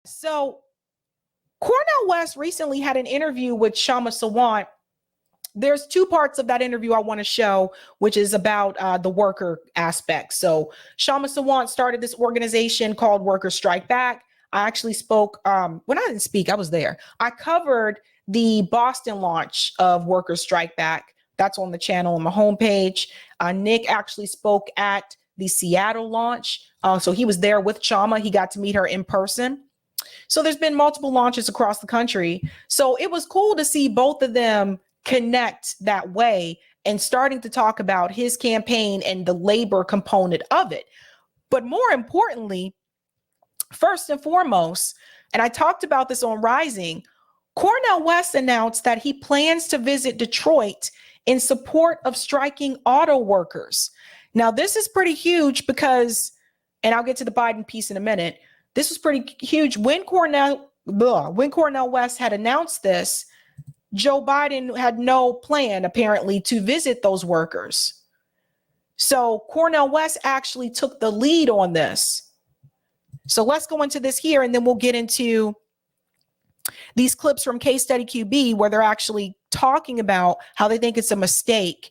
So Cornel West recently had an interview with Kshama Sawant. There's two parts of that interview I want to show, which is about the worker aspect. So Kshama Sawant started this organization called Workers Strike Back. I actually spoke, when I didn't speak, I was there. I covered the Boston launch of Workers Strike Back. That's on the channel on my homepage. Nick actually spoke at the Seattle launch. So he was there with Kshama. He got to meet her in person. So there's been multiple launches across the country. So it was cool to see both of them connect that way and starting to talk about his campaign and the labor component of it. But more importantly, first and foremost, and I talked about this on Rising, Cornel West announced that he plans to visit Detroit in support of striking auto workers. Now, this is pretty huge because, and I'll get to the Biden piece in a minute, this was pretty huge. When Cornel West had announced this, Joe Biden had no plan, apparently, to visit those workers. So Cornel West actually took the lead on this. So let's go into this here, and then we'll get into these clips from Case Study QB, where they're actually talking about how they think it's a mistake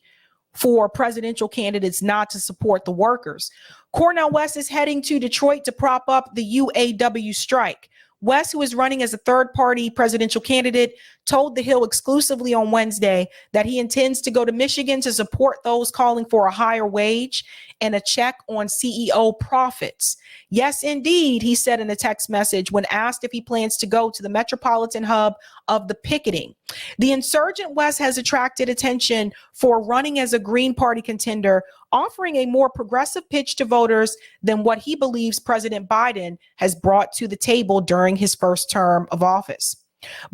for presidential candidates not to support the workers. Cornel West is heading to Detroit to prop up the UAW strike. West, who is running as a third-party presidential candidate, told The Hill exclusively on Wednesday that he intends to go to Michigan to support those calling for a higher wage and a check on CEO profits. Yes, indeed, he said in a text message when asked if he plans to go to the metropolitan hub of the picketing. The insurgent West has attracted attention for running as a Green Party contender, offering a more progressive pitch to voters than what he believes President Biden has brought to the table during his first term of office.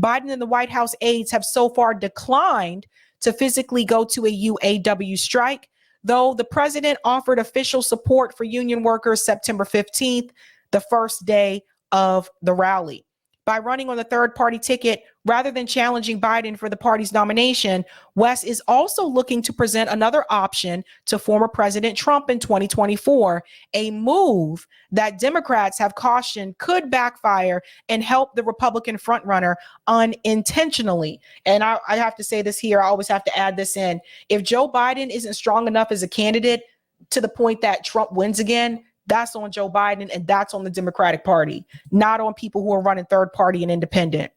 Biden and the White House aides have so far declined to physically go to a UAW strike, though the president offered official support for union workers September 15th, the first day of the rally. By running on the third-party ticket rather than challenging Biden for the party's nomination, West is also looking to present another option to former President Trump in 2024, a move that Democrats have cautioned could backfire and help the Republican frontrunner unintentionally. And I have to say this here, I always have to add this in. If Joe Biden isn't strong enough as a candidate to the point that Trump wins again, that's on Joe Biden and that's on the Democratic Party, not on people who are running third party and independent.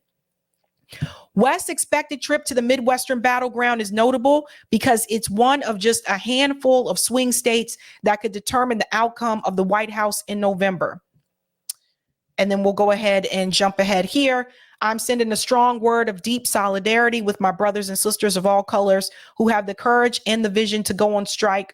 West's expected trip to the Midwestern battleground is notable because it's one of just a handful of swing states that could determine the outcome of the White House in November. And then we'll go ahead and jump ahead here. I'm sending a strong word of deep solidarity with my brothers and sisters of all colors who have the courage and the vision to go on strike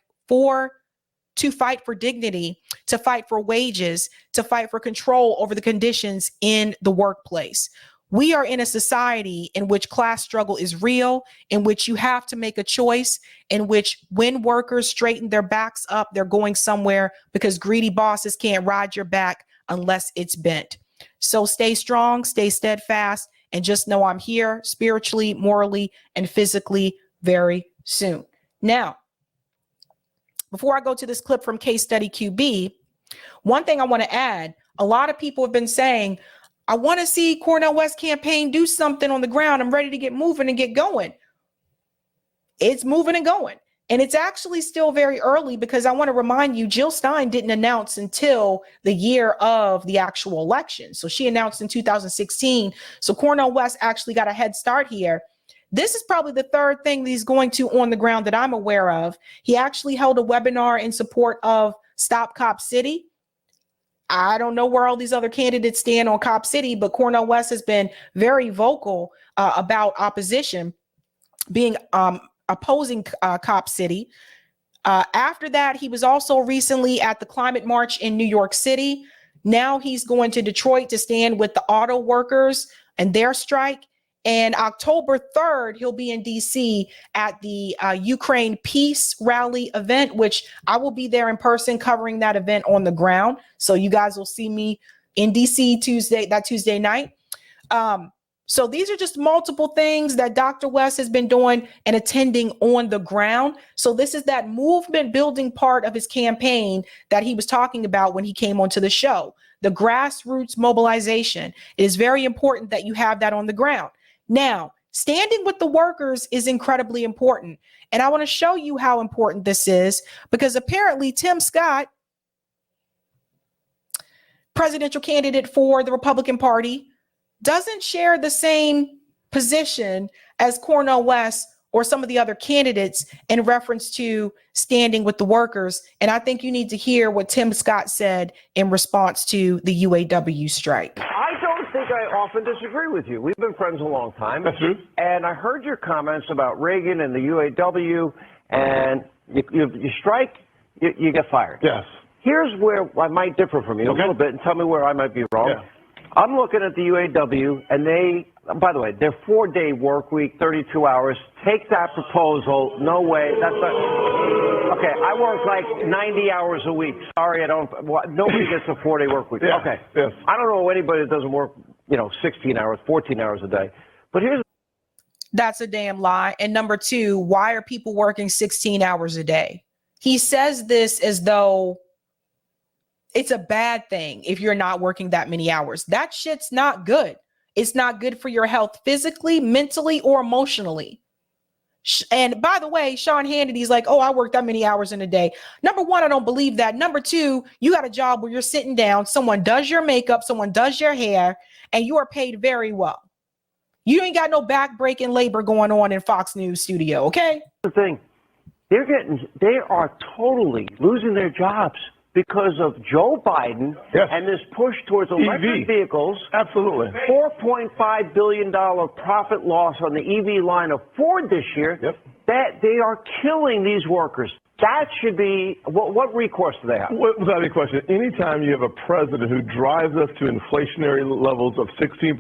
to fight for dignity, to fight for wages, to fight for control over the conditions in the workplace. We are in a society in which class struggle is real, in which you have to make a choice, in which when workers straighten their backs up, they're going somewhere because greedy bosses can't ride your back unless it's bent. So stay strong, stay steadfast, and just know I'm here spiritually, morally, and physically very soon. Now, before I go to this clip from Case Study QB, one thing I want to add, a lot of people have been saying, I want to see Cornel West campaign do something on the ground. I'm ready to get moving and get going. It's moving and going. And it's actually still very early because I want to remind you, Jill Stein didn't announce until the year of the actual election. So she announced in 2016. So Cornel West actually got a head start here. This is probably the third thing that he's going to on the ground that I'm aware of. He actually held a webinar in support of Stop Cop City. I don't know where all these other candidates stand on Cop City, but Cornel West has been very vocal about opposition, being opposing Cop City. After that, he was also recently at the climate march in New York City. Now he's going to Detroit to stand with the auto workers and their strike. And October 3rd, he'll be in D.C. at the Ukraine Peace Rally event, which I will be there in person covering that event on the ground. So you guys will see me in D.C. Tuesday night. So these are just multiple things that Dr. West has been doing and attending on the ground. So this is that movement building part of his campaign that he was talking about when he came onto the show. The grassroots mobilization. It is very important that you have that on the ground. Now, standing with the workers is incredibly important. And I want to show you how important this is, because apparently Tim Scott, presidential candidate for the Republican Party, doesn't share the same position as Cornel West or some of the other candidates in reference to standing with the workers. And I think you need to hear what Tim Scott said in response to the UAW strike. I don't think I often disagree with you. We've been friends a long time. That's true. And I heard your comments about Reagan and the UAW, and you strike, you get fired. Yes. Here's where I might differ from you a little bit, and tell me where I might be wrong. Yeah. I'm looking at the UAW, and they, by the way, their 4-day work week, 32 hours. Take that proposal. No way. That's not. Okay, I work like 90 hours a week. Sorry, I don't. Nobody gets a 4-day work week. Yeah. Okay. Yes. I don't know anybody that doesn't work, 16 hours, 14 hours a day. But here's. That's a damn lie. And number two, why are people working 16 hours a day? He says this as though it's a bad thing if you're not working that many hours. That shit's not good. It's not good for your health physically, mentally, or emotionally. And by the way, Sean Hannity's like, oh, I work that many hours in a day. Number one, I don't believe that. Number two, you got a job where you're sitting down, someone does your makeup, someone does your hair, and you are paid very well. You ain't got no back-breaking labor going on in Fox News studio, okay? The thing, they are totally losing their jobs because of Joe Biden and this push towards electric vehicles. Absolutely. $4.5 billion profit loss on the EV line of Ford this year. Yep. That they are killing these workers. That should be, what recourse do they have? Without any question, anytime you have a president who drives us to inflationary levels of 16%,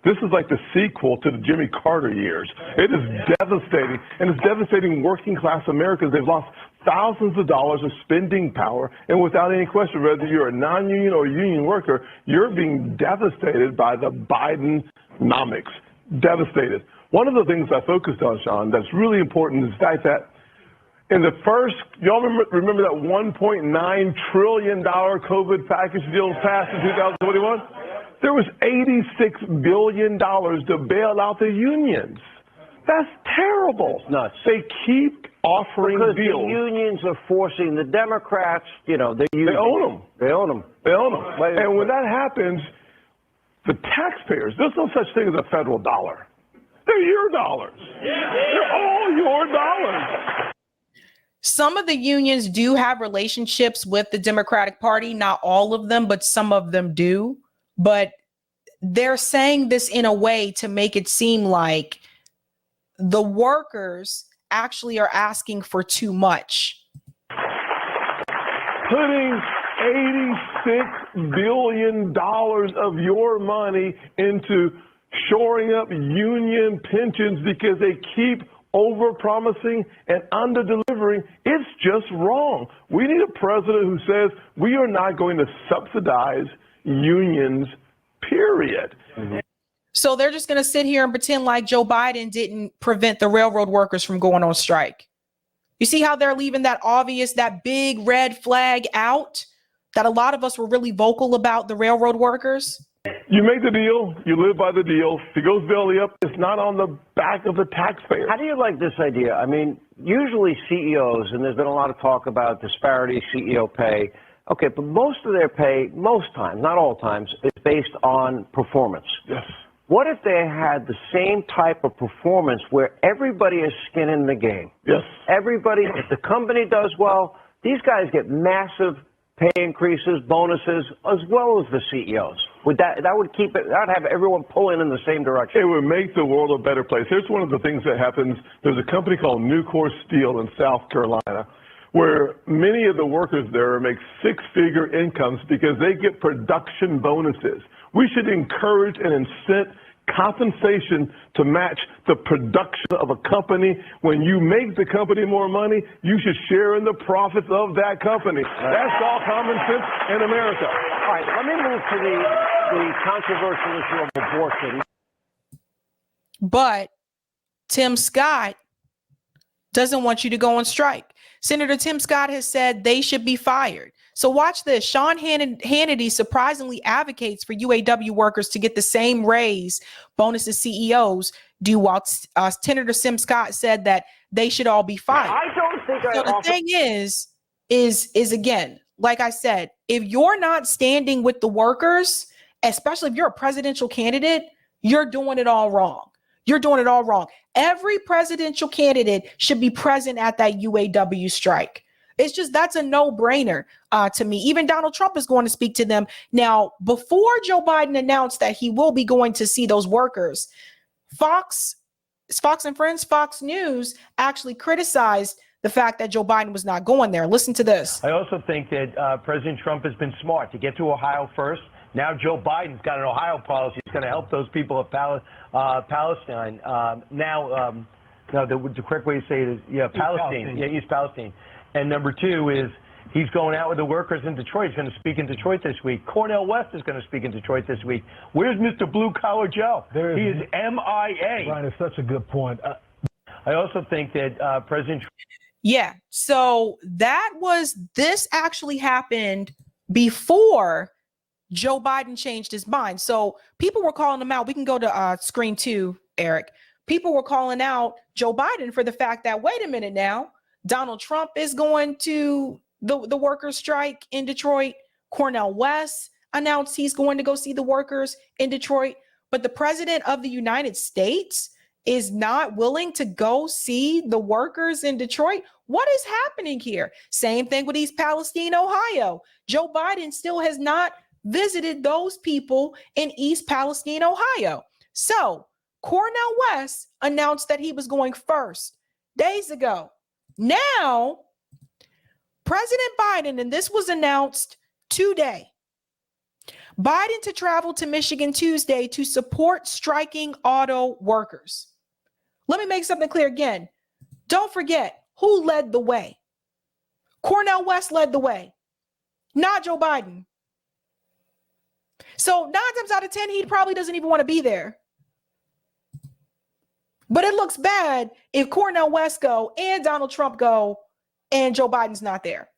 this is like the sequel to the Jimmy Carter years. It is devastating, and it's devastating working class Americans. They've lost thousands of dollars of spending power, and without any question, whether you're a non-union or union worker, you're being devastated by the Bidenomics. Devastated. One of the things I focused on, Sean, that's really important is the fact that in the first, y'all remember that $1.9 trillion COVID package deal passed in 2021? There was $86 billion to bail out the unions. That's terrible. It's nuts. They keep offering because deals. The unions are forcing the Democrats, they own them. They own them. They own them. And when that happens, the taxpayers, there's no such thing as a federal dollar. They're your dollars. They're all your dollars. Some of the unions do have relationships with the Democratic Party, not all of them, but some of them do. But they're saying this in a way to make it seem like the workers actually are asking for too much. Putting $86 billion of your money into shoring up union pensions because they keep over-promising and under-delivering, it's just wrong. We need a president who says we are not going to subsidize unions, period. Mm-hmm. So they're just going to sit here and pretend like Joe Biden didn't prevent the railroad workers from going on strike. You see how they're leaving that obvious, that big red flag out, that a lot of us were really vocal about the railroad workers? You make the deal, you live by the deal. If it goes belly up, it's not on the back of the taxpayer. How do you like this idea? I mean, usually CEOs, and there's been a lot of talk about disparity CEO pay. Okay, but most of their pay, most times, not all times, is based on performance. Yes. What if they had the same type of performance where everybody is skin in the game? Yes. Everybody, if the company does well, these guys get massive pay increases, bonuses, as well as the CEOs. That would keep it, that would have everyone pulling in the same direction. It would make the world a better place. Here's one of the things that happens. There's a company called Nucor Steel in South Carolina, where many of the workers there make six-figure incomes because they get production bonuses. We should encourage and incent compensation to match the production of a company. When you make the company more money, you should share in the profits of that company. That's all common sense in America. All right, let me move to the controversial issue of abortion. But Tim Scott doesn't want you to go on strike. Senator Tim Scott has said they should be fired. So watch this. Sean Hannity surprisingly advocates for UAW workers to get the same raise bonuses CEOs do, while Senator Tim Scott said that they should all be fired. I don't think so the thing is again, like I said, if you're not standing with the workers, especially if you're a presidential candidate, you're doing it all wrong. You're doing it all wrong. Every presidential candidate should be present at that UAW strike. It's just, that's a no-brainer to me. Even Donald Trump is going to speak to them. Now, before Joe Biden announced that he will be going to see those workers, Fox and Friends, Fox News actually criticized the fact that Joe Biden was not going there. Listen to this. I also think that President Trump has been smart to get to Ohio first. Now Joe Biden's got an Ohio policy. It's going to help those people of Palestine. The correct way to say it is, Palestine. Yeah, East Palestine. And number two is he's going out with the workers in Detroit. He's going to speak in Detroit this week. Cornel West is going to speak in Detroit this week. Where's Mr. Blue Collar Joe? He is MIA. Brian, it's such a good point. I also think that President Trump. Yeah. So this actually happened before Joe Biden changed his mind. So people were calling him out. We can go to screen 2, Eric. People were calling out Joe Biden for the fact that, wait a minute now, Donald Trump is going to the workers' strike in Detroit. Cornel West announced he's going to go see the workers in Detroit. But the president of the United States is not willing to go see the workers in Detroit. What is happening here? Same thing with East Palestine, Ohio. Joe Biden still has not visited those people in East Palestine, Ohio. So Cornel West announced that he was going first days ago. Now, President Biden, and this was announced today, Biden to travel to Michigan Tuesday to support striking auto workers. Let me make something clear again. Don't forget who led the way. Cornel West led the way, not Joe Biden. So 9 times out of 10, he probably doesn't even want to be there. But it looks bad if Cornel West go and Donald Trump go and Joe Biden's not there.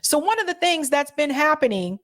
So one of the things that's been happening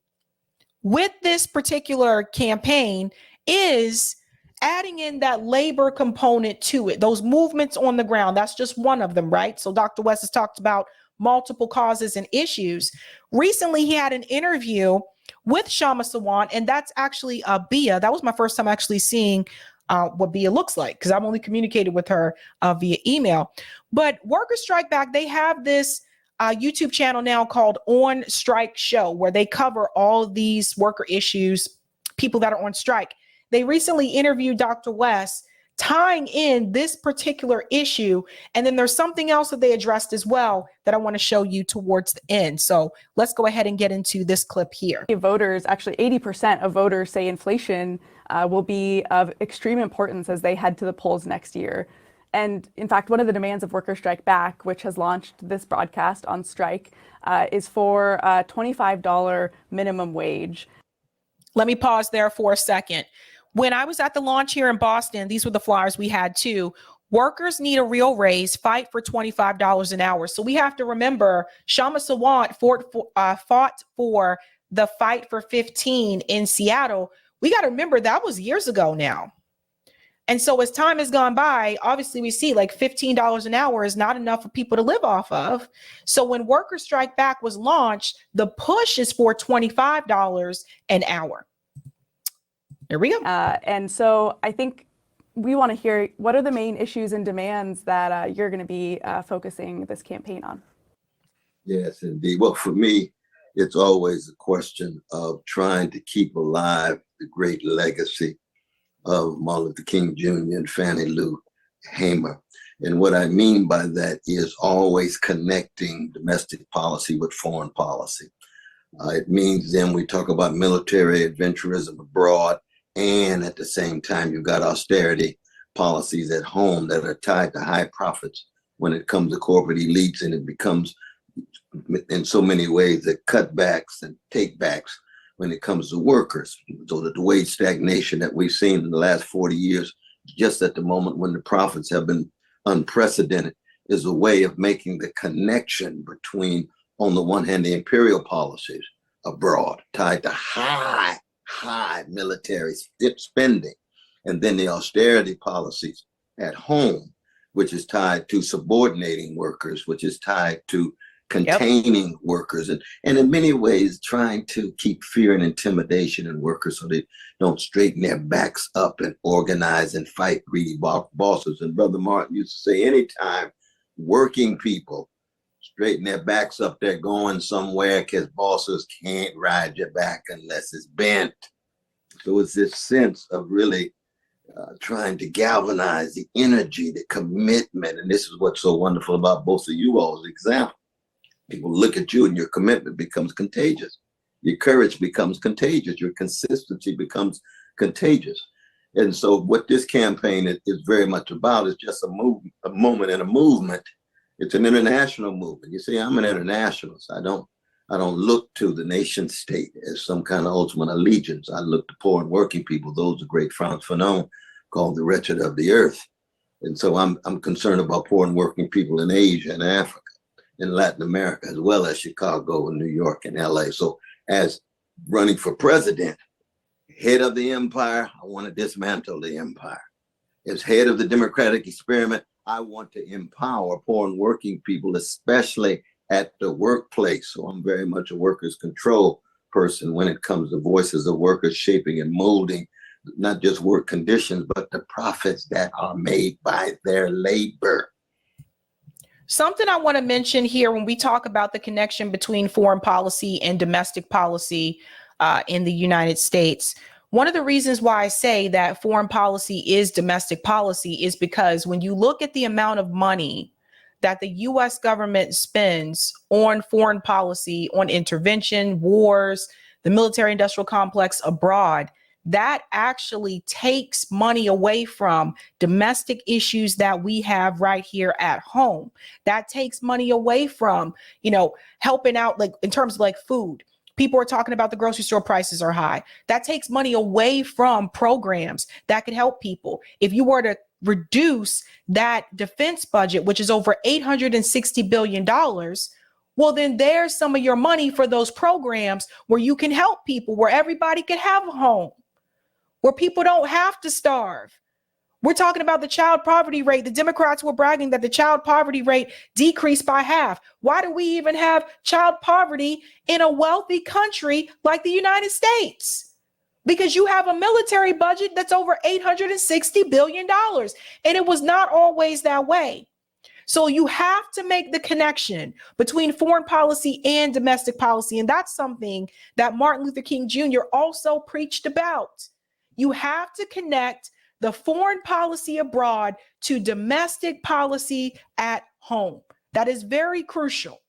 with this particular campaign is adding in that labor component to it, those movements on the ground. That's just one of them, right? So Dr. West has talked about multiple causes and issues. Recently, he had an interview with Kshama Sawant, and that's actually Bia. That was my first time actually seeing what Bia looks like, because I've only communicated with her via email. But Workers Strike Back, they have this YouTube channel now called On Strike Show, where they cover all of these worker issues, people that are on strike. They recently interviewed Dr. West, tying in this particular issue. And then there's something else that they addressed as well that I want to show you towards the end. So let's go ahead and get into this clip here. Voters, actually 80% of voters say inflation will be of extreme importance as they head to the polls next year. And in fact, one of the demands of Workers Strike Back, which has launched this broadcast on strike, is for a $25 minimum wage. Let me pause there for a second. When I was at the launch here in Boston, these were the flyers we had too. Workers need a real raise, fight for $25 an hour. So we have to remember Kshama Sawant fought for the fight for 15 in Seattle. We got to remember that was years ago now. And so as time has gone by, obviously we see like $15 an hour is not enough for people to live off of. So when Workers Strike Back was launched, the push is for $25 an hour. There we go. And so I think we want to hear, what are the main issues and demands that you're going to be focusing this campaign on? Yes, indeed. Well, for me, it's always a question of trying to keep alive the great legacy of Martin Luther King Jr. and Fannie Lou Hamer. And what I mean by that is always connecting domestic policy with foreign policy. It means then we talk about military adventurism abroad, and at the same time, you've got austerity policies at home that are tied to high profits when it comes to corporate elites, and it becomes in so many ways the cutbacks and takebacks when it comes to workers. So that the wage stagnation that we've seen in the last 40 years, just at the moment when the profits have been unprecedented, is a way of making the connection between, on the one hand, the imperial policies abroad tied to high military spending, and then the austerity policies at home, which is tied to subordinating workers, which is tied to containing workers, and in many ways trying to keep fear and intimidation in workers so they don't straighten their backs up and organize and fight greedy bosses. And Brother Martin used to say, anytime working people straighten their backs up, they're going somewhere, because bosses can't ride your back unless it's bent. So it's this sense of really trying to galvanize the energy, the commitment. And this is what's so wonderful about both of you all's example. People look at you and your commitment becomes contagious. Your courage becomes contagious. Your consistency becomes contagious. And so what this campaign is very much about is just a moment and a movement. It's an international movement. You see, I'm an internationalist. I don't look to the nation state as some kind of ultimate allegiance. I look to poor and working people. Those are great Frantz Fanon called the wretched of the earth. And so I'm concerned about poor and working people in Asia and Africa, in Latin America, as well as Chicago and New York and LA. So as running for president, head of the empire, I want to dismantle the empire. As head of the democratic experiment, I want to empower poor and working people, especially at the workplace. So I'm very much a workers' control person when it comes to voices of workers shaping and molding not just work conditions, but the profits that are made by their labor. Something I want to mention here when we talk about the connection between foreign policy and domestic policy in the United States. One of the reasons why I say that foreign policy is domestic policy is because when you look at the amount of money that the U.S. government spends on foreign policy, on intervention, wars, the military industrial complex abroad, that actually takes money away from domestic issues that we have right here at home. That takes money away from, helping out, like in terms of like food. People are talking about the grocery store prices are high. That takes money away from programs that could help people. If you were to reduce that defense budget, which is over $860 billion, well, then there's some of your money for those programs where you can help people, where everybody can have a home, where people don't have to starve. We're talking about the child poverty rate. The Democrats were bragging that the child poverty rate decreased by half. Why do we even have child poverty in a wealthy country like the United States? Because you have a military budget that's over $860 billion. And it was not always that way. So you have to make the connection between foreign policy and domestic policy. And that's something that Martin Luther King Jr. also preached about. You have to connect the foreign policy abroad to domestic policy at home. That is very crucial.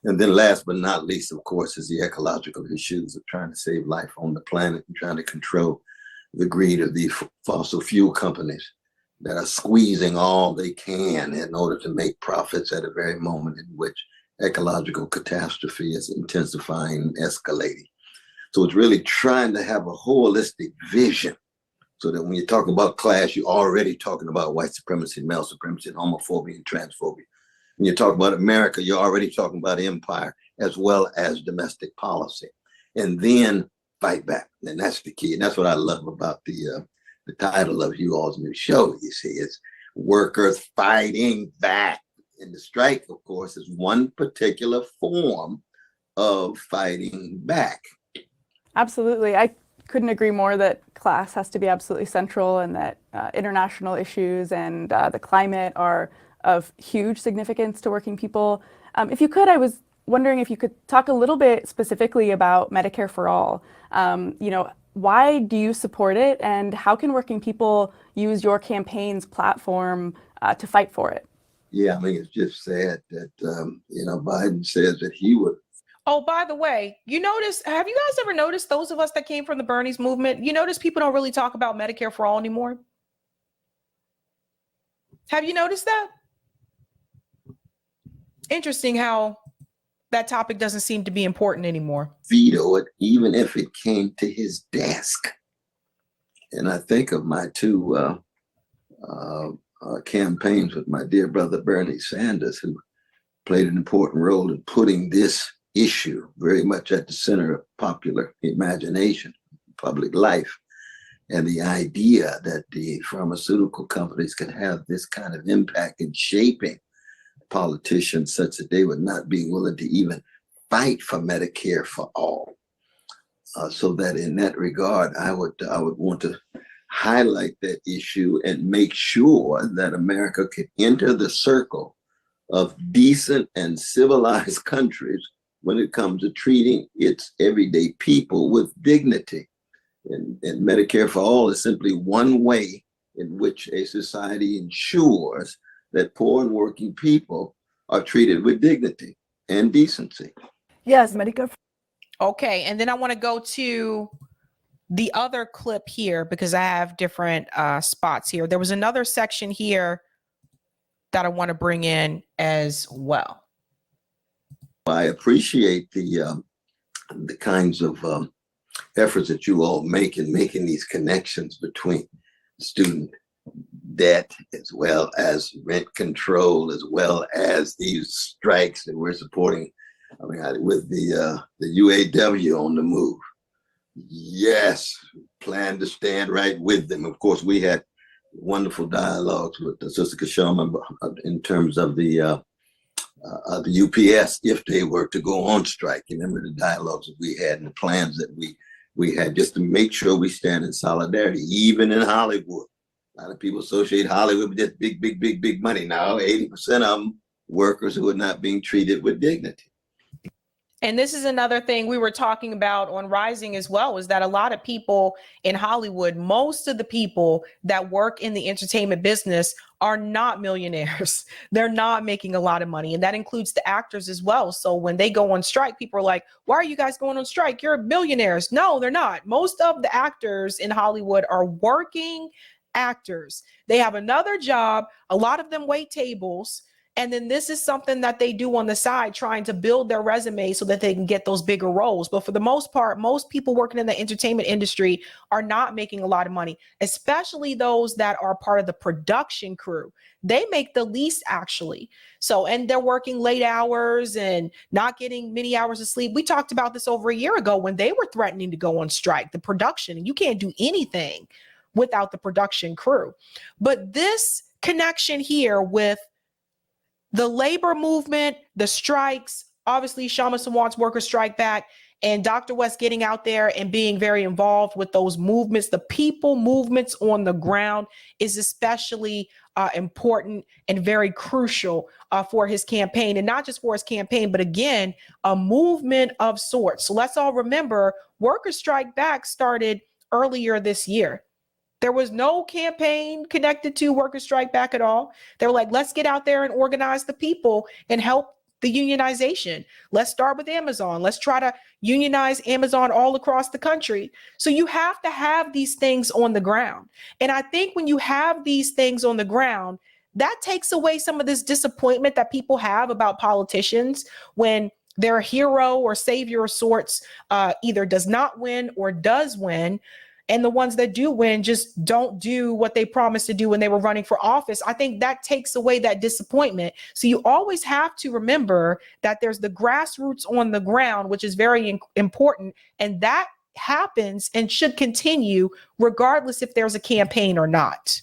And then last but not least, of course, is the ecological issues of trying to save life on the planet and trying to control the greed of these fossil fuel companies that are squeezing all they can in order to make profits at a very moment in which ecological catastrophe is intensifying and escalating. So it's really trying to have a holistic vision so that when you talk about class, you're already talking about white supremacy, male supremacy, and homophobia and transphobia. When you talk about America, you're already talking about empire as well as domestic policy. And then fight back. And that's the key. And that's what I love about the title of you all's new show. You see, it's Workers Fighting Back. And the strike, of course, is one particular form of fighting back. Absolutely. I couldn't agree more that class has to be absolutely central, and that international issues and the climate are of huge significance to working people. If you could, I was wondering if you could talk a little bit specifically about Medicare for All. Why do you support it, and how can working people use your campaign's platform to fight for it? Yeah, I mean, it's just sad that, Biden says that he would. Oh, by the way, have you guys ever noticed, those of us that came from the Bernie's movement, you notice people don't really talk about Medicare for All anymore? Have you noticed that? Interesting how that topic doesn't seem to be important anymore. Veto it, even if it came to his desk. And I think of my two campaigns with my dear brother Bernie Sanders, who played an important role in putting this issue very much at the center of popular imagination, public life. And the idea that the pharmaceutical companies could have this kind of impact in shaping politicians such that they would not be willing to even fight for Medicare for all. So that in that regard, I would want to highlight that issue and make sure that America could enter the circle of decent and civilized countries when it comes to treating its everyday people with dignity. And Medicare for All is simply one way in which a society ensures that poor and working people are treated with dignity and decency. Yes, Medicare. Okay, and then I want to go to the other clip here because I have different spots here. There was another section here that I want to bring in as well. I appreciate the kinds of efforts that you all make in making these connections between student debt as well as rent control, as well as these strikes that we're supporting. I mean, with the UAW on the move. Yes, plan to stand right with them. Of course, we had wonderful dialogues with the Sister Kshama in terms of the UPS if they were to go on strike. You remember the dialogues that we had and the plans that we had just to make sure we stand in solidarity, even in Hollywood. A lot of people associate Hollywood with just big money. Now, 80% of them workers who are not being treated with dignity. And this is another thing we were talking about on Rising as well, is that a lot of people in Hollywood, most of the people that work in the entertainment business are not millionaires. They're not making a lot of money. And that includes the actors as well. So when they go on strike, people are like, why are you guys going on strike? You're millionaires. No, they're not. Most of the actors in Hollywood are working actors. They have another job. A lot of them wait tables. And then this is something that they do on the side, trying to build their resume so that they can get those bigger roles. But for the most part, most people working in the entertainment industry are not making a lot of money, especially those that are part of the production crew. They make the least, actually. So, and they're working late hours and not getting many hours of sleep. We talked about this over a year ago when they were threatening to go on strike, the production, and you can't do anything without the production crew. But this connection here with the labor movement, the strikes, obviously Kshama Sawant's workers strike back, and Dr. West getting out there and being very involved with those movements, the people movements on the ground, is especially important and very crucial for his campaign. And not just for his campaign, but again, a movement of sorts. So let's all remember, Workers Strike Back started earlier this year. There was no campaign connected to Workers Strike Back at all. They were like, let's get out there and organize the people and help the unionization. Let's start with Amazon. Let's try to unionize Amazon all across the country. So you have to have these things on the ground. And I think when you have these things on the ground, that takes away some of this disappointment that people have about politicians when their hero or savior of sorts either does not win or does win. And the ones that do win just don't do what they promised to do when they were running for office. I think that takes away that disappointment. So you always have to remember that there's the grassroots on the ground, which is very important. And that happens and should continue regardless if there's a campaign or not.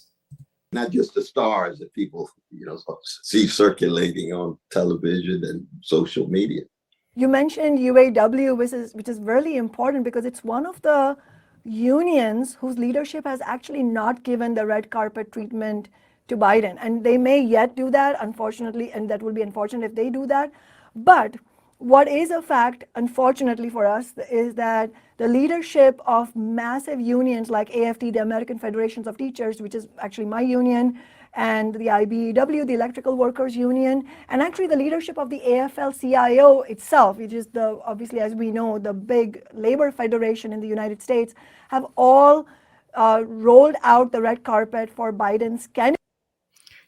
Not just the stars that people, see circulating on television and social media. You mentioned UAW, which is really important because it's one of the unions whose leadership has actually not given the red carpet treatment to Biden. And they may yet do that, unfortunately, and that will be unfortunate if they do that. But what is a fact, unfortunately for us, is that the leadership of massive unions like AFT, the American Federations of Teachers, which is actually my union, and the IBEW, the Electrical Workers Union, and actually the leadership of the AFL-CIO itself, which is obviously, as we know, the big labor federation in the United States, have all rolled out the red carpet for Biden's candidate.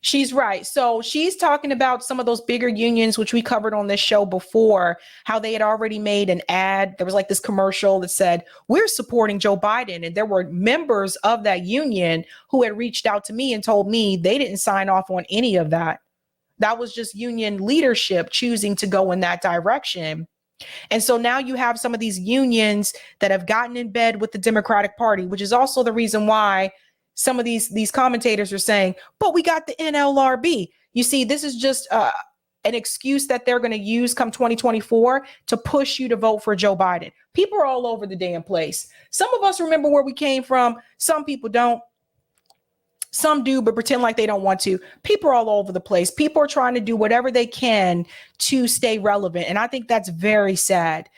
She's right. So she's talking about some of those bigger unions, which we covered on this show before, how they had already made an ad. There was like this commercial that said, we're supporting Joe Biden. And there were members of that union who had reached out to me and told me they didn't sign off on any of that. That was just union leadership choosing to go in that direction. And so now you have some of these unions that have gotten in bed with the Democratic Party, which is also the reason why some of these commentators are saying, but we got the NLRB. You see, this is just an excuse that they're going to use come 2024 to push you to vote for Joe Biden. People are all over the damn place. Some of us remember where we came from. Some people don't. Some do, but pretend like they don't want to. People are all over the place. People are trying to do whatever they can to stay relevant. And I think that's very sad.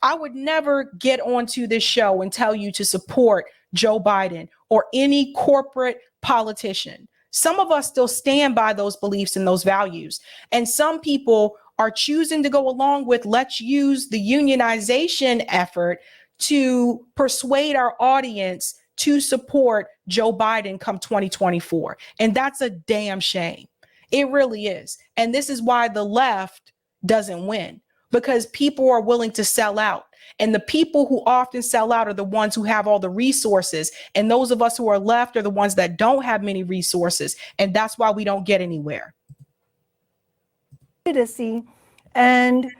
I would never get onto this show and tell you to support Joe Biden or any corporate politician. Some of us still stand by those beliefs and those values. And some people are choosing to go along with, let's use the unionization effort to persuade our audience to support Joe Biden come 2024. And that's a damn shame. It really is. And this is why the left doesn't win, because people are willing to sell out. And the people who often sell out are the ones who have all the resources. And those of us who are left are the ones that don't have many resources. And that's why we don't get anywhere. And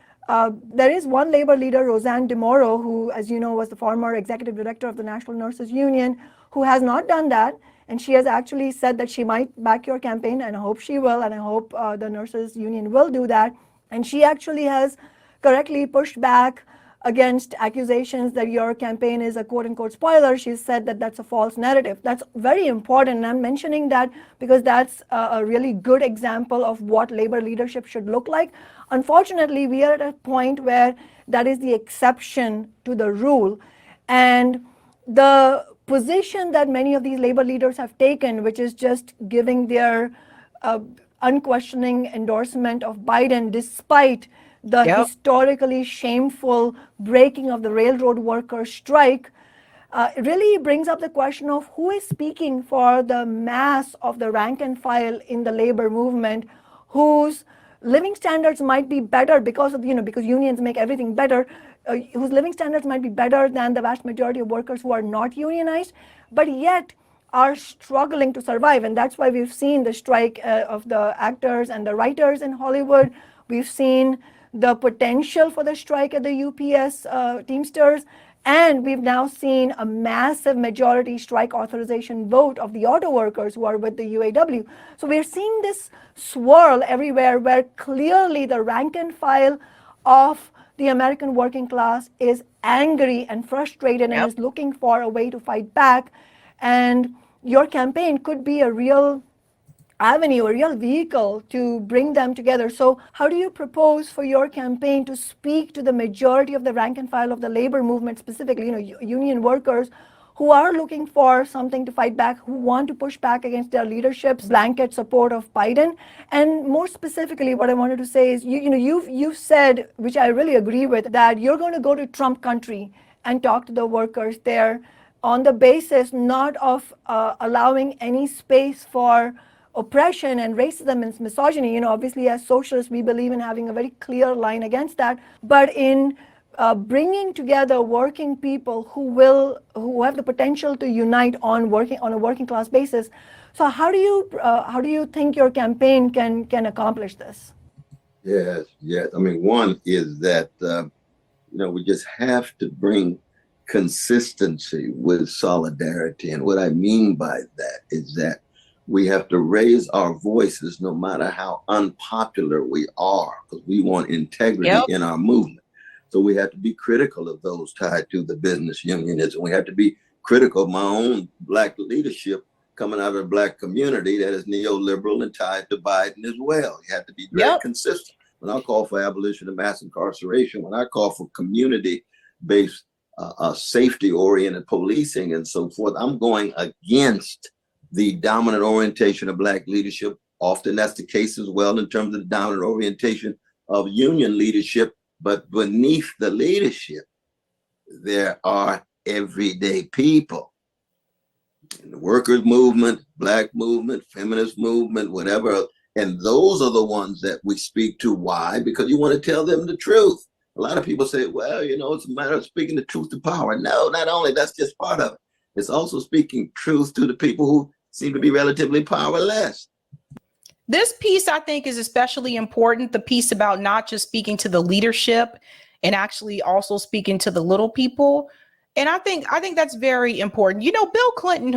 there is one labor leader, Roseanne DeMoro, who, as you know, was the former executive director of the National Nurses Union, who has not done that. And she has actually said that she might back your campaign, and I hope she will, and I hope the Nurses Union will do that. And she actually has correctly pushed back against accusations that your campaign is a quote-unquote spoiler. She said that that's a false narrative. That's very important, and I'm mentioning that because that's a really good example of what labor leadership should look like. Unfortunately, we are at a point where that is the exception to the rule. And the position that many of these labor leaders have taken, which is just giving their unquestioning endorsement of Biden despite the historically shameful breaking of the railroad workers' strike, it really brings up the question of who is speaking for the mass of the rank and file in the labor movement, whose living standards might be better because of, because unions make everything better, whose living standards might be better than the vast majority of workers who are not unionized, but yet are struggling to survive. And that's why we've seen the strike of the actors and the writers in Hollywood. We've seen the potential for the strike at the UPS Teamsters. And we've now seen a massive majority strike authorization vote of the auto workers who are with the UAW. So we're seeing this swirl everywhere where clearly the rank and file of the American working class is angry and frustrated and is looking for a way to fight back. And your campaign could be a real avenue, a real vehicle to bring them together. So how do you propose for your campaign to speak to the majority of the rank and file of the labor movement, specifically, union workers who are looking for something to fight back, who want to push back against their leadership's blanket support of Biden? And more specifically, what I wanted to say is, you've said, which I really agree with, that you're going to go to Trump country and talk to the workers there on the basis not of allowing any space for oppression and racism and misogyny. Obviously as socialists, we believe in having a very clear line against that, but in bringing together working people who have the potential to unite on a working class basis. So how do you think your campaign can accomplish this? Yes. I mean, one is that we just have to bring consistency with solidarity, and what I mean by that is that we have to raise our voices no matter how unpopular we are, because we want integrity in our movement. So we have to be critical of those tied to the business unionism. We have to be critical of my own Black leadership coming out of the Black community that is neoliberal and tied to Biden as well. You have to be very consistent. When I call for abolition of mass incarceration, when I call for community-based safety-oriented policing and so forth, I'm going against the dominant orientation of Black leadership. Often that's the case as well in terms of the dominant orientation of union leadership. But beneath the leadership, there are everyday people the workers movement, black movement, feminist movement, whatever. And those are the ones that we speak to. Why? Because you want to tell them the truth. A lot of people say, well, it's a matter of speaking the truth to power. No, not only that's just part of it. It's also speaking truth to the people who seem to be relatively powerless. This piece, I think, is especially important. The piece about not just speaking to the leadership and actually also speaking to the little people. And I think that's very important. Bill Clinton,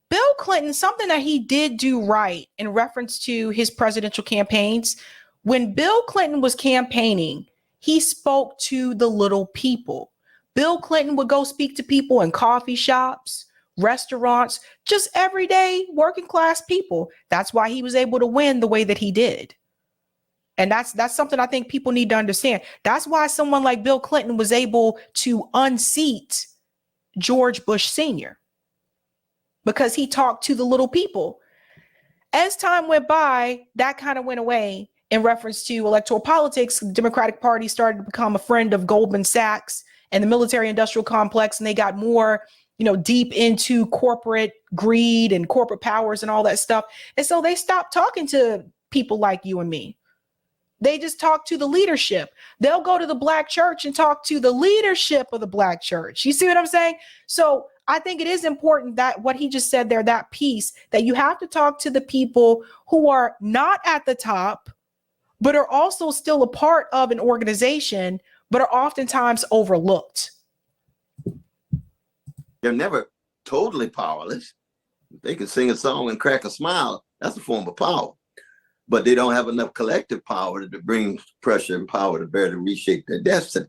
Bill Clinton, something that he did do right in reference to his presidential campaigns. When Bill Clinton was campaigning, he spoke to the little people. Bill Clinton would go speak to people in coffee shops, restaurants, just everyday working class people. That's why he was able to win the way that he did. And that's something I think people need to understand. That's why someone like Bill Clinton was able to unseat George Bush Sr. because he talked to the little people. As time went by, that kind of went away in reference to electoral politics. The Democratic Party started to become a friend of Goldman Sachs and the military industrial complex, and they got more, deep into corporate greed and corporate powers and all that stuff. And so they stopped talking to people like you and me. They just talk to the leadership. They'll go to the black church and talk to the leadership of the black church. You see what I'm saying? So I think it is important that what he just said there, that piece, that you have to talk to the people who are not at the top, but are also still a part of an organization, but are oftentimes overlooked. They're never totally powerless. They can sing a song and crack a smile. That's a form of power. But they don't have enough collective power to bring pressure and power to bear to reshape their destiny.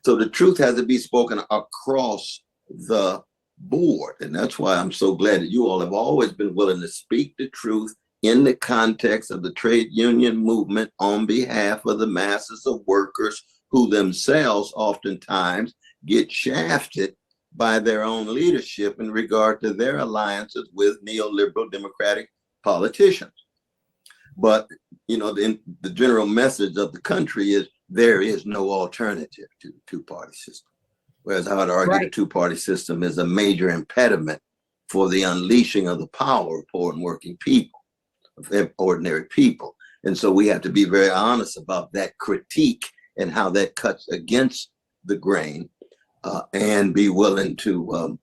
So the truth has to be spoken across the board. And that's why I'm so glad that you all have always been willing to speak the truth in the context of the trade union movement on behalf of the masses of workers who themselves oftentimes get shafted by their own leadership in regard to their alliances with neoliberal democratic politicians. But, the general message of the country is there is no alternative to the two-party system. Whereas I would argue the two-party system is a major impediment for the unleashing of the power of poor and working people, of ordinary people. And so we have to be very honest about that critique and how that cuts against the grain, and be willing to,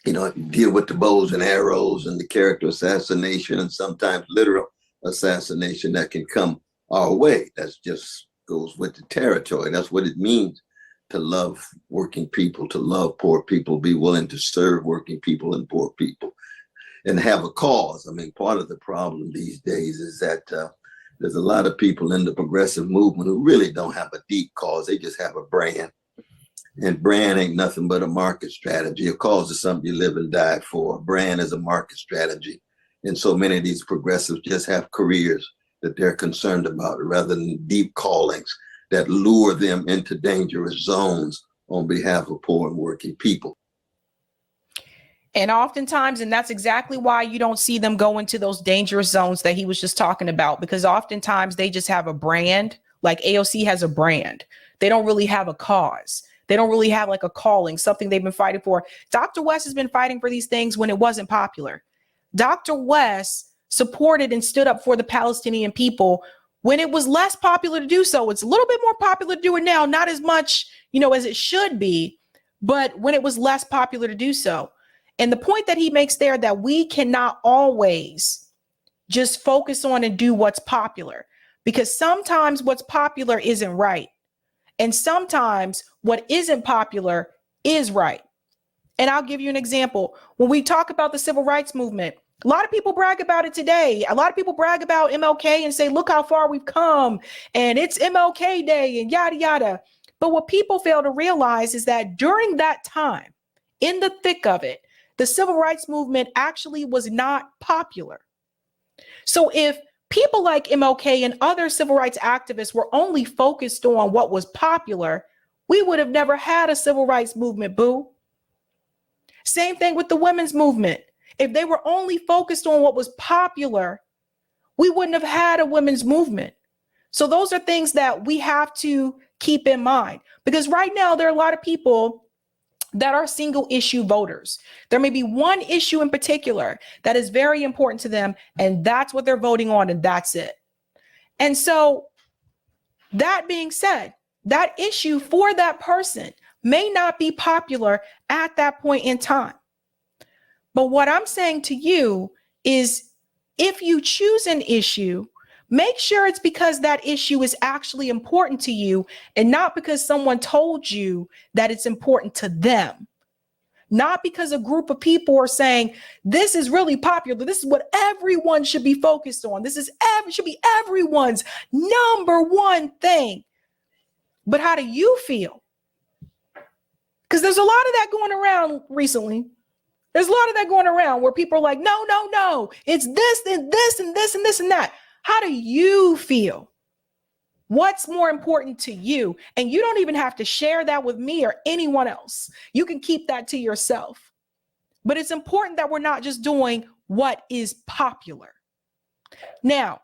deal with the bows and arrows and the character assassination and sometimes literal assassination that can come our way. That's just goes with the territory. That's what it means to love working people, to love poor people, be willing to serve working people and poor people, and have a cause. I mean, part of the problem these days is that there's a lot of people in the progressive movement who really don't have a deep cause. They just have a brand. And brand ain't nothing but a market strategy. A cause is something you live and die for. A brand is a market strategy. And so many of these progressives just have careers that they're concerned about rather than deep callings that lure them into dangerous zones on behalf of poor and working people. And oftentimes, and that's exactly why you don't see them go into those dangerous zones that he was just talking about, because oftentimes they just have a brand, like AOC has a brand. They don't really have a cause. They don't really have like a calling, something they've been fighting for. Dr. West has been fighting for these things when it wasn't popular. Dr. West supported and stood up for the Palestinian people when it was less popular to do so. It's a little bit more popular to do it now, not as much, as it should be, but when it was less popular to do so. And the point that he makes there, that we cannot always just focus on and do what's popular, because sometimes what's popular isn't right. And sometimes what isn't popular is right. And I'll give you an example. When we talk about the civil rights movement, a lot of people brag about it today. A lot of people brag about MLK and say, look how far we've come, and it's MLK Day and yada, yada. But what people fail to realize is that during that time, in the thick of it, the civil rights movement actually was not popular. So if people like MLK and other civil rights activists were only focused on what was popular, we would have never had a civil rights movement, boo. Same thing with the women's movement. If they were only focused on what was popular, we wouldn't have had a women's movement. So those are things that we have to keep in mind, because right now there are a lot of people that are single issue voters. There may be one issue in particular that is very important to them, and that's what they're voting on, and that's it. And so, that being said, that issue for that person may not be popular at that point in time. But what I'm saying to you is, if you choose an issue, make sure it's because that issue is actually important to you and not because someone told you that it's important to them. Not because a group of people are saying, this is really popular. This is what everyone should be focused on. This is should be everyone's number one thing. But how do you feel? Because there's a lot of that going around recently. There's a lot of that going around where people are like, no, no, no, it's this and this and this and this and that. How do you feel? What's more important to you? And you don't even have to share that with me or anyone else. You can keep that to yourself. But it's important that we're not just doing what is popular. Now,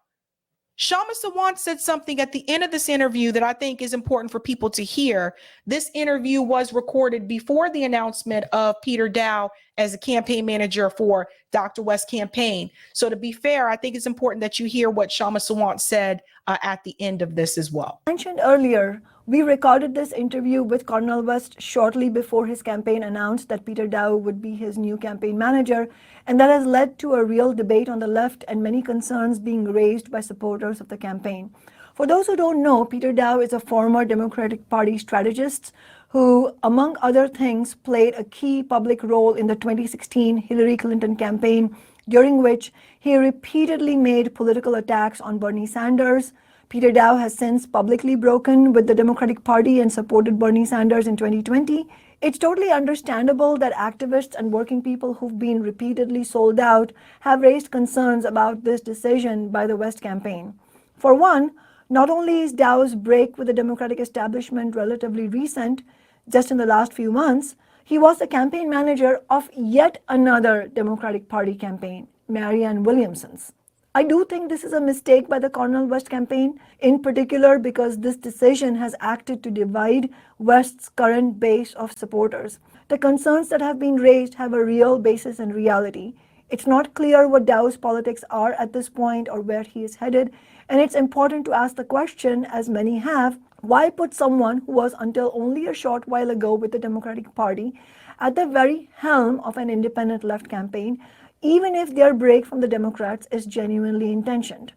Kshama Sawant said something at the end of this interview that I think is important for people to hear. This interview was recorded before the announcement of Peter Dow as a campaign manager for Dr. West's campaign. So to be fair, I think it's important that you hear what Kshama Sawant said at the end of this as well. Mentioned earlier, we recorded this interview with Cornel West shortly before his campaign announced that Peter Dow would be his new campaign manager, and that has led to a real debate on the left and many concerns being raised by supporters of the campaign. For those who don't know, Peter Dow is a former Democratic Party strategist who, among other things, played a key public role in the 2016 Hillary Clinton campaign, during which he repeatedly made political attacks on Bernie Sanders. Peter Dow has since publicly broken with the Democratic Party and supported Bernie Sanders in 2020. It's totally understandable that activists and working people who've been repeatedly sold out have raised concerns about this decision by the West campaign. For one, not only is Dow's break with the Democratic establishment relatively recent, just in the last few months, he was the campaign manager of yet another Democratic Party campaign, Marianne Williamson's. I do think this is a mistake by the Cornel West campaign, in particular because this decision has acted to divide West's current base of supporters. The concerns that have been raised have a real basis in reality. It's not clear what Dow's politics are at this point or where he is headed, and it's important to ask the question, as many have, why put someone who was until only a short while ago with the Democratic Party at the very helm of an independent left campaign, even if their break from the Democrats is genuinely intentioned?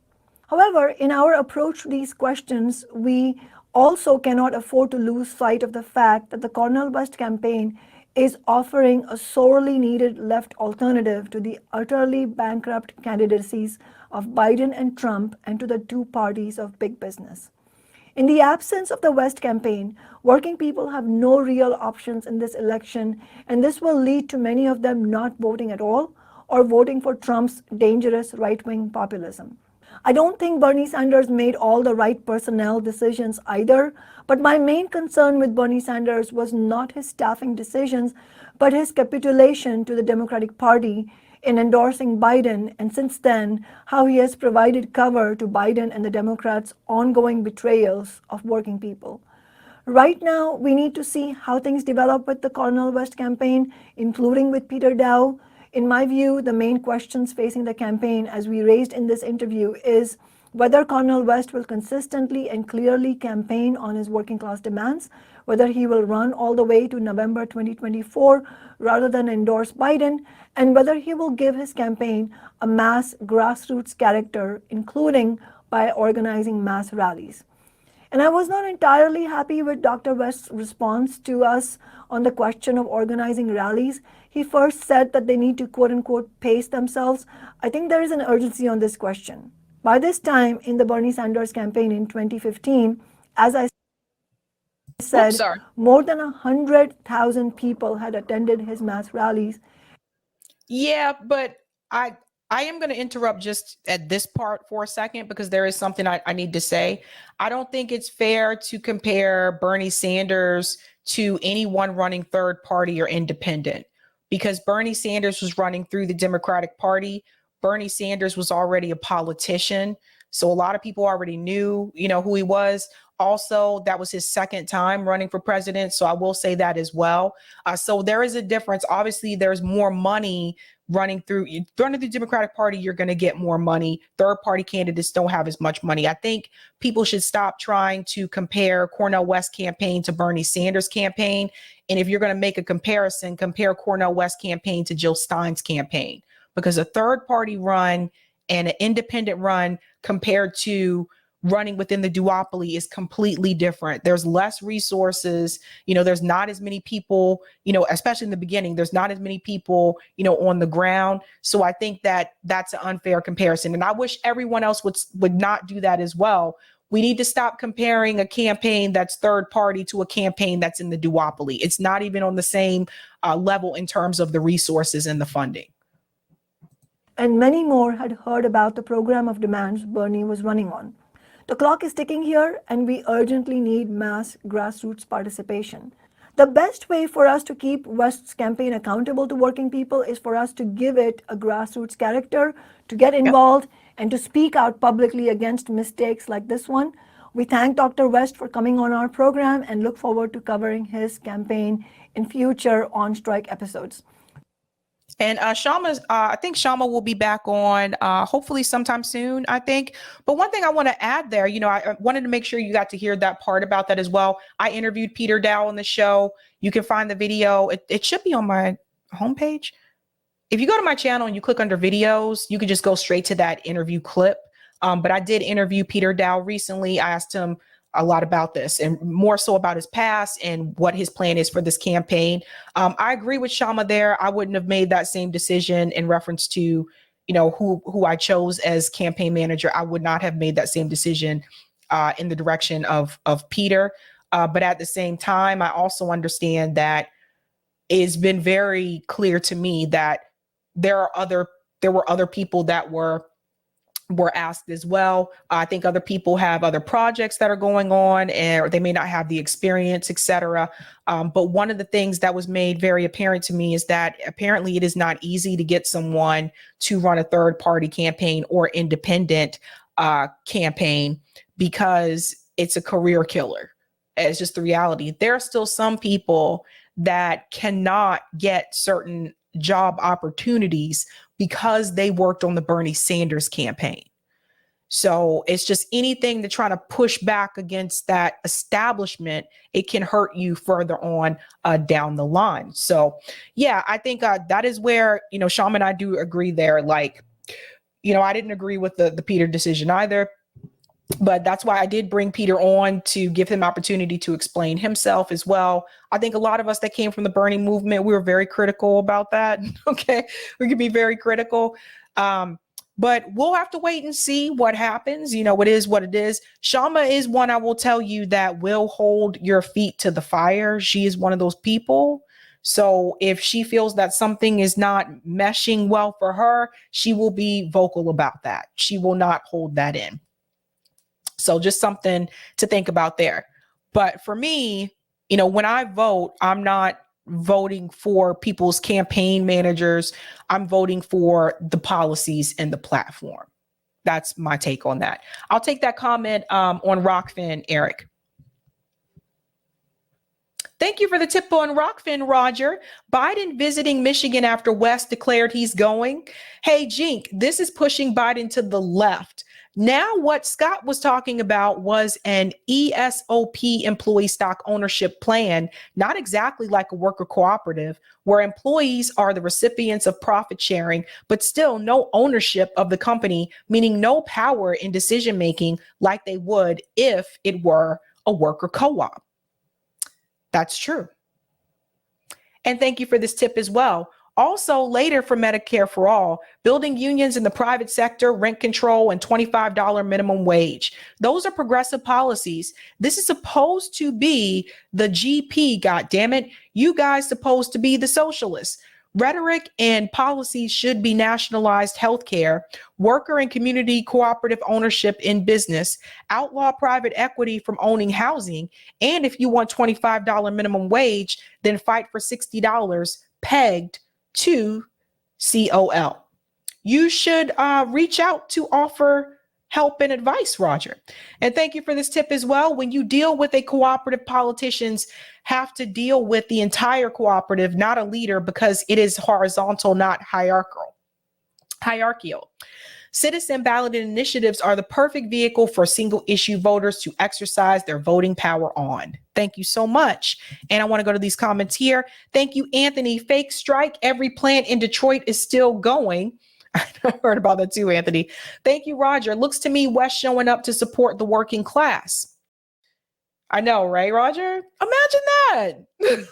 However, in our approach to these questions, we also cannot afford to lose sight of the fact that the Cornel West campaign is offering a sorely needed left alternative to the utterly bankrupt candidacies of Biden and Trump and to the two parties of big business. In the absence of the West campaign, working people have no real options in this election, and this will lead to many of them not voting at all or voting for Trump's dangerous right-wing populism. I don't think Bernie Sanders made all the right personnel decisions either, but my main concern with Bernie Sanders was not his staffing decisions, but his capitulation to the Democratic Party in endorsing Biden, and since then, how he has provided cover to Biden and the Democrats' ongoing betrayals of working people. Right now, we need to see how things develop with the Cornel West campaign, including with Peter Dow. In my view, the main questions facing the campaign, as we raised in this interview, is whether Cornel West will consistently and clearly campaign on his working class demands, whether he will run all the way to November 2024 rather than endorse Biden, and whether he will give his campaign a mass grassroots character, including by organizing mass rallies. And I was not entirely happy with Dr. West's response to us on the question of organizing rallies. He first said that they need to quote unquote pace themselves. I think there is an urgency on this question. By this time in the Bernie Sanders campaign in 2015, as I said, more than 100,000 people had attended his mass rallies. Yeah, but I am going to interrupt just at this part for a second because there is something I need to say. I don't think it's fair to compare Bernie Sanders to anyone running third party or independent, because Bernie Sanders was running through the Democratic Party. Bernie Sanders was already a politician. So a lot of people already knew, who he was. Also, that was his second time running for president. So I will say that as well. So there is a difference. Obviously, there's more money running through the Democratic Party. You're going to get more money. Third party candidates don't have as much money. I think people should stop trying to compare Cornel West campaign to Bernie Sanders campaign. And if you're going to make a comparison, compare Cornel West campaign to Jill Stein's campaign, because a third party run and an independent run compared to running within the duopoly is completely different. There's less resources, there's not as many people, especially in the beginning, there's not as many people, on the ground. So I think that that's an unfair comparison. And I wish everyone else would not do that as well. We need to stop comparing a campaign that's third party to a campaign that's in the duopoly. It's not even on the same level in terms of the resources and the funding. And many more had heard about the program of demands Bernie was running on. The clock is ticking here, and we urgently need mass grassroots participation. The best way for us to keep West's campaign accountable to working people is for us to give it a grassroots character, to get involved, and to speak out publicly against mistakes like this one. We thank Dr. West for coming on our program and look forward to covering his campaign in future On Strike episodes. And I think Kshama will be back on hopefully sometime soon, I think. But one thing I want to add there, I wanted to make sure you got to hear that part about that as well. I interviewed Peter Dow on the show. You can find the video. It should be on my homepage. If you go to my channel and you click under videos, you could just go straight to that interview clip. But I did interview Peter Dow recently. I asked him a lot about this and more so about his past and what his plan is for this campaign. I agree with Kshama there. I wouldn't have made that same decision in reference to, who I chose as campaign manager. I would not have made that same decision in the direction of Peter. But at the same time, I also understand that it's been very clear to me that there were other people that were asked as well. I think other people have other projects that are going on, and they may not have the experience, etc. But one of the things that was made very apparent to me is that apparently it is not easy to get someone to run a third party campaign or independent campaign, because it's a career killer. It's just the reality. There are still some people that cannot get certain job opportunities because they worked on the Bernie Sanders campaign. So it's just anything to try to push back against that establishment, it can hurt you further on down the line. So yeah, I think that is where, Kshama and I do agree there. Like, I didn't agree with the Peter decision either, but that's why I did bring Peter on to give him opportunity to explain himself as well. I think a lot of us that came from the Bernie movement, we were very critical about that. Okay. We could be very critical. But we'll have to wait and see what happens. It is what it is. Kshama is one, I will tell you, that will hold your feet to the fire. She is one of those people. So if she feels that something is not meshing well for her, she will be vocal about that. She will not hold that in. So just something to think about there. But for me, when I vote, I'm not voting for people's campaign managers. I'm voting for the policies and the platform. That's my take on that. I'll take that comment on Rockfin, Eric. Thank you for the tip on Rockfin, Roger. Biden visiting Michigan after West declared he's going. Hey, Jink, this is pushing Biden to the left. Now, what Scott was talking about was an ESOP, employee stock ownership plan, not exactly like a worker cooperative, where employees are the recipients of profit sharing, but still no ownership of the company, meaning no power in decision making like they would if it were a worker co-op. That's true. And thank you for this tip as well. Also, later for Medicare for All, building unions in the private sector, rent control, and $25 minimum wage. Those are progressive policies. This is supposed to be the GP, goddammit. You guys supposed to be the socialists. Rhetoric and policies should be nationalized healthcare, worker and community cooperative ownership in business, outlaw private equity from owning housing, and if you want $25 minimum wage, then fight for $60 pegged to COL. You should reach out to offer help and advice, Roger. And thank you for this tip as well. When you deal with a cooperative, politicians have to deal with the entire cooperative, not a leader, because it is horizontal, not hierarchical. Citizen ballot initiatives are the perfect vehicle for single issue voters to exercise their voting power on. Thank you so much. And I want to go to these comments here. Thank you, Anthony. Fake strike. Every plant in Detroit is still going. I heard about that too, Anthony. Thank you, Roger. Looks to me West showing up to support the working class. I know, right, Roger? Imagine that.